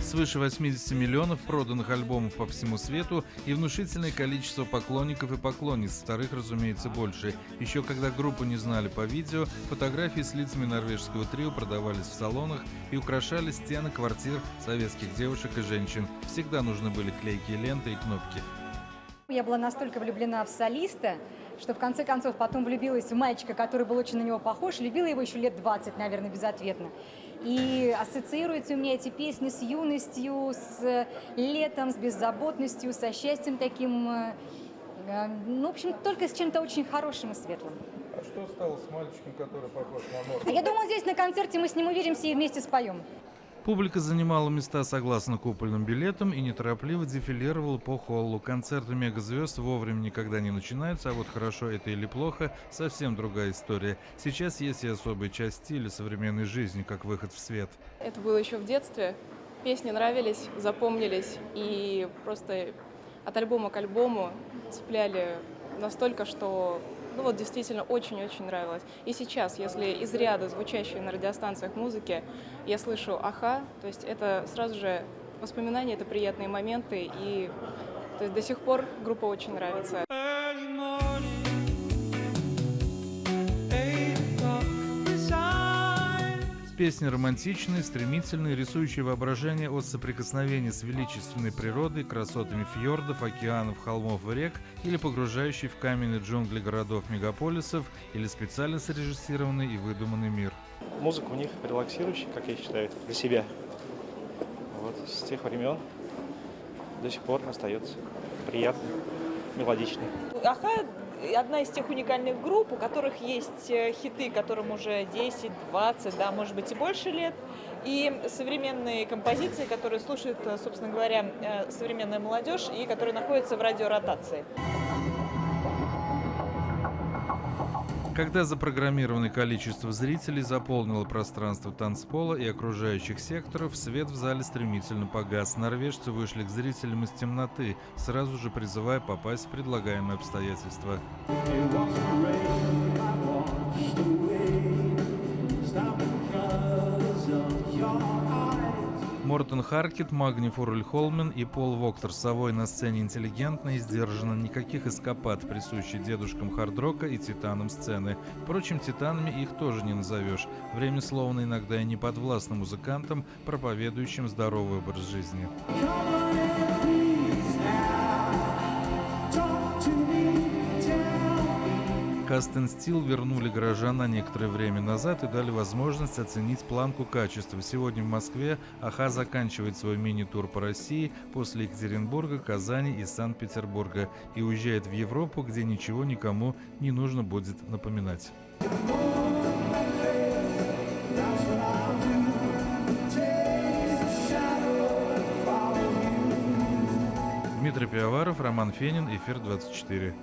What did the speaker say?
Свыше 80 миллионов проданных альбомов по всему свету и внушительное количество поклонников и поклонниц, вторых, разумеется, больше. Еще когда группу не знали по видео, фотографии с лицами норвежского трио продавались в салонах и украшали стены квартир советских девушек и женщин. Всегда нужны были клейкие ленты и кнопки. Я была настолько влюблена в солиста, что в конце концов потом влюбилась в мальчика, который был очень на него похож. Любила его еще лет 20, наверное, безответно. И ассоциируются у меня эти песни с юностью, с летом, с беззаботностью, со счастьем таким, в общем, только с чем-то очень хорошим и светлым. А что стало с мальчиком, который похож на Мортона? Я думаю, здесь на концерте мы с ним увидимся и вместе споем. Публика занимала места согласно купольным билетам и неторопливо дефилировала по холлу. Концерты мегазвезд вовремя никогда не начинаются, а вот хорошо это или плохо – совсем другая история. Сейчас есть и особая часть стиля современной жизни, как выход в свет. Это было еще в детстве. Песни нравились, запомнились и просто от альбома к альбому цепляли настолько, что действительно очень-очень нравилось. И сейчас, если из ряда звучащей на радиостанциях музыки я слышу «Аха», то есть это сразу же воспоминания, это приятные моменты, и то есть до сих пор группа очень нравится. Песни романтичные, стремительные, рисующие воображение от соприкосновения с величественной природой, красотами фьордов, океанов, холмов и рек, или погружающий в каменные джунгли городов-мегаполисов, или специально срежиссированный и выдуманный мир. Музыка у них релаксирующая, как я считаю, для себя. Вот с тех времен до сих пор остается приятной, мелодичной. Аха одна из тех уникальных групп, у которых есть хиты, которым уже 10, 20, да, может быть и больше лет, и современные композиции, которые слушает, собственно говоря, современная молодежь и которые находятся в радиоротации. Когда запрограммированное количество зрителей заполнило пространство танцпола и окружающих секторов, свет в зале стремительно погас. Норвежцы вышли к зрителям из темноты, сразу же призывая попасть в предлагаемые обстоятельства. Мортен Харкет, Магни Фурульхолмен и Пол Воктер Совой на сцене интеллигентно и сдержанно, никаких эскапад, присущих дедушкам хард-рока и титанам сцены. Впрочем, титанами их тоже не назовешь. Время словно иногда и не подвластно музыкантам, проповедующим здоровый образ жизни. Cast and Steel вернули горожан на некоторое время назад и дали возможность оценить планку качества. Сегодня в Москве Аха заканчивает свой мини-тур по России после Екатеринбурга, Казани и Санкт-Петербурга и уезжает в Европу, где ничего никому не нужно будет напоминать. Дмитрий Пивоваров, Роман Фенин, Эфир 24.